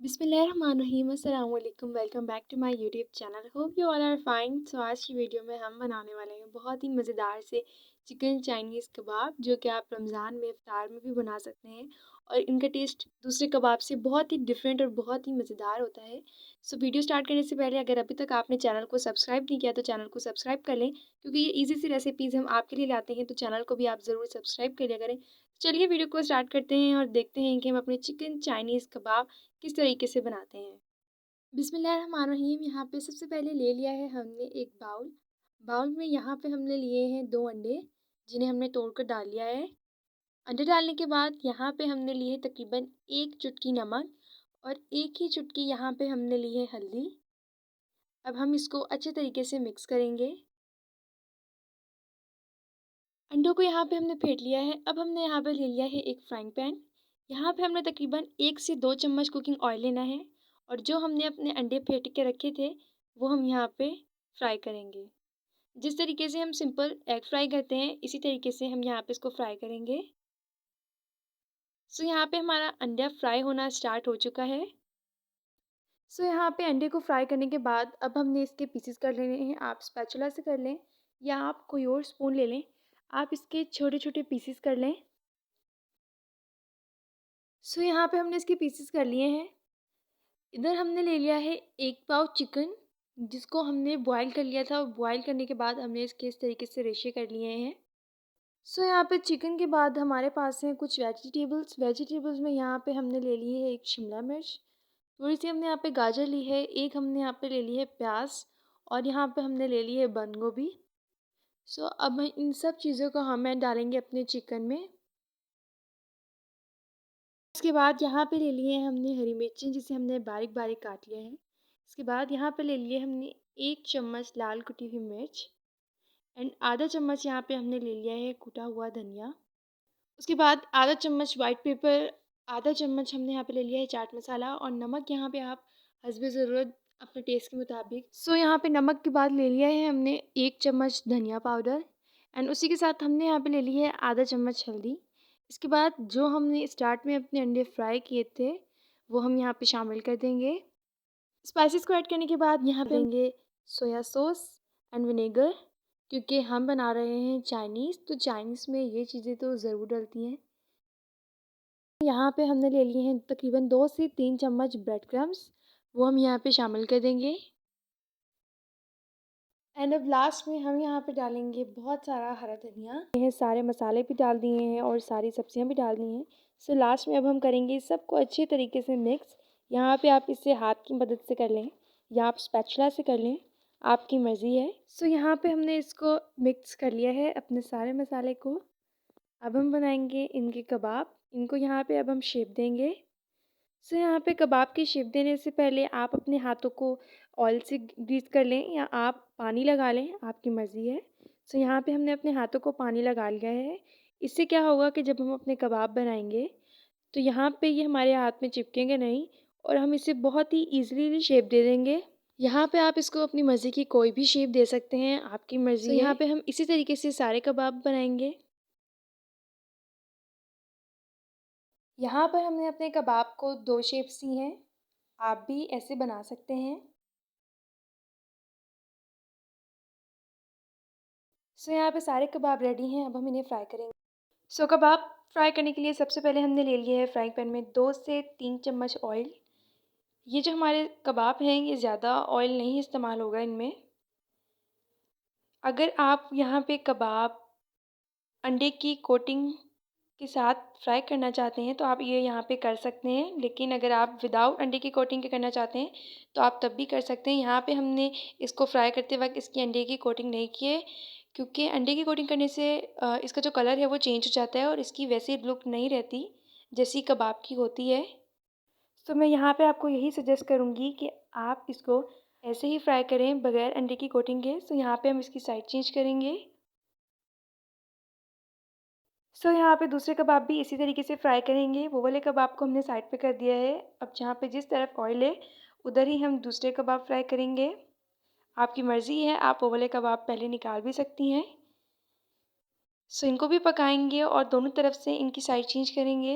बिस्मिल्लाहिर्रहमानिर्रहीम अस्सलाम वालेकुम welcome back to my YouTube channel. Hope you all are fine. So आज की वीडियो में हम बनाने वाले हैं बहुत ही मज़ेदार से चिकन चाइनीज़ कबाब, जो कि आप रमज़ान में इफ्तार में भी बना सकते हैं और इनका टेस्ट दूसरे कबाब से बहुत ही डिफरेंट और बहुत ही मज़ेदार होता है। सो वीडियो स्टार्ट करने से पहले अगर अभी तक आपने चैनल को सब्सक्राइब नहीं किया तो चैनल को सब्सक्राइब कर लें, क्योंकि ये ईजी सी रेसिपीज़ हम आपके लिए लाते हैं, तो चैनल को भी आप ज़रूर सब्सक्राइब कर लिया करें। चलिए वीडियो को स्टार्ट करते हैं और देखते हैं कि हम अपने चिकन चाइनीज़ कबाब किस तरीके से बनाते हैं। बिस्मिल्लाहिर्रहमानिर्रहीम। यहाँ पे सबसे पहले ले लिया है हमने एक बाउल। बाउल में यहाँ पे हमने लिए हैं 2 अंडे, जिन्हें हमने तोड़कर डाल लिया है। अंडे डालने के बाद यहाँ पे हमने लिए तकरीबन 1 चुटकी नमक और 1 ही चुटकी यहाँ पे हमने ली है हल्दी। अब हम इसको अच्छे तरीके से मिक्स करेंगे। अंडों को यहाँ पे हमने फेंट लिया है। अब हमने यहाँ पे ले लिया है एक फ्राइंग पैन। यहाँ पे हमने तकरीबन 1 से 2 चम्मच कुकिंग ऑयल लेना है और जो हमने अपने अंडे फेंट के रखे थे वो हम यहाँ पे फ्राई करेंगे। जिस तरीके से हम सिंपल एग फ्राई करते हैं, इसी तरीके से हम यहाँ पे इसको फ्राई करेंगे। सो यहाँ पे हमारा अंडा फ्राई होना स्टार्ट हो चुका है। सो यहाँ पे अंडे को फ्राई करने के बाद अब हमने इसके पीसेस कर लेने हैं। आप स्पैचुला से कर लें या आप कोई और स्पून ले लें। आप इसके छोटे छोटे पीसेस कर लें। सो यहाँ पे हमने इसके पीसेस कर लिए हैं। इधर हमने ले लिया है 1 पाव चिकन, जिसको हमने बॉईल कर लिया था और बॉईल करने के बाद हमने इसके इस तरीके से रेशे कर लिए हैं। सो यहाँ पे चिकन के बाद हमारे पास हैं कुछ वेजिटेबल्स में यहाँ पे हमने ले ली है एक शिमला मिर्च, थोड़ी सी हमने यहाँ पे गाजर ली है, एक हमने यहाँ पे ले ली है प्याज और यहाँ पे हमने ले ली है बंद गोभी। सो अब इन सब चीज़ों को हमें डालेंगे अपने चिकन में। इसके बाद यहाँ पे ले लिए हैं हमने हरी मिर्ची, जिसे हमने बारीक बारीक काट लिया है। इसके बाद यहाँ पे ले लिए हमने 1 चम्मच लाल कुटी हुई मिर्च एंड आधा चम्मच यहाँ पे हमने ले लिया है कुटा हुआ धनिया। उसके बाद आधा चम्मच वाइट पेपर, आधा चम्मच हमने यहाँ पे ले लिया है चाट मसाला और नमक यहाँ पे आप हस्बे ज़रूरत अपने टेस्ट के मुताबिक। सो यहाँ पे नमक के बाद ले लिया है हमने 1 चम्मच धनिया पाउडर एंड उसी के साथ हमने यहाँ पे ले ली है आधा चम्मच हल्दी। इसके बाद जो हमने स्टार्ट में अपने अंडे फ्राई किए थे वो हम यहाँ पे शामिल कर देंगे। स्पाइसेस को ऐड करने के बाद यहाँ पे देंगे सोया सॉस एंड विनेगर, क्योंकि हम बना रहे हैं चाइनीज़, तो चाइनीज़ में ये चीज़ें तो ज़रूर डलती हैं। यहाँ पे हमने ले लिए हैं तकरीबन 2 से 3 चम्मच ब्रेड क्रम्स, वो हम यहाँ पे शामिल कर देंगे। एंड अब लास्ट में हम यहाँ पे डालेंगे बहुत सारा हरा धनिया। ये सारे मसाले भी डाल दिए हैं और सारी सब्जियाँ भी डाल दी हैं। सो लास्ट में अब हम करेंगे सबको अच्छे तरीके से मिक्स। यहाँ पे आप इसे हाथ की मदद से कर लें या आप स्पैचुला से कर लें, आपकी मर्ज़ी है। सो यहाँ पे हमने इसको मिक्स कर लिया है अपने सारे मसाले को। अब हम बनाएंगे इनके कबाब। इनको यहाँ पे अब हम शेप देंगे। सो यहाँ पे कबाब की शेप देने से पहले आप अपने हाथों को ऑयल से ग्रीस कर लें या आप पानी लगा लें, आपकी मर्ज़ी है। सो यहाँ पे हमने अपने हाथों को पानी लगा लिया है। इससे क्या होगा कि जब हम अपने कबाब बनाएंगे तो यहाँ पे ये हमारे हाथ में चिपकेंगे नहीं और हम इसे बहुत ही ईज़िली शेप दे देंगे। यहाँ पे आप इसको अपनी मर्ज़ी की कोई भी शेप दे सकते हैं, आपकी मर्ज़ी है। यहाँ पे हम इसी तरीके से सारे कबाब बनाएंगे। यहाँ पर हमने अपने कबाब को 2 शेप्स दी हैं, आप भी ऐसे बना सकते हैं। सो यहाँ पे सारे कबाब रेडी हैं, अब हम इन्हें फ्राई करेंगे। सो कबाब फ्राई करने के लिए सबसे पहले हमने ले लिया है फ्राइंग पैन में 2 से 3 चम्मच ऑयल। ये जो हमारे कबाब हैं ये ज़्यादा ऑयल नहीं इस्तेमाल होगा इनमें। अगर आप यहाँ पे कबाब अंडे की कोटिंग के साथ फ्राई करना चाहते हैं तो आप ये यहाँ पे कर सकते हैं, लेकिन अगर आप विदाउट अंडे की कोटिंग के करना चाहते हैं तो आप तब भी कर सकते हैं। यहाँ पे हमने इसको फ्राई करते वक्त इसकी अंडे की कोटिंग नहीं की है, क्योंकि अंडे की कोटिंग करने से इसका जो कलर है वो चेंज हो जाता है और इसकी वैसी लुक नहीं रहती जैसी कबाब की होती है। तो मैं यहाँ पे आपको यही सजेस्ट करूँगी कि आप इसको ऐसे ही फ्राई करें बगैर अंडे की कोटिंग के। सो यहाँ पे हम इसकी साइड चेंज करेंगे। सो यहाँ पे दूसरे कबाब भी इसी तरीके से फ्राई करेंगे। वो वाले कबाब को हमने साइड पे कर दिया है। अब जहाँ पे जिस तरफ ऑयल है उधर ही हम दूसरे कबाब फ्राई करेंगे। आपकी मर्ज़ी है, आप वो वाले कबाब पहले निकाल भी सकती हैं। सो इनको भी पकाएंगे और दोनों तरफ से इनकी साइड चेंज करेंगे।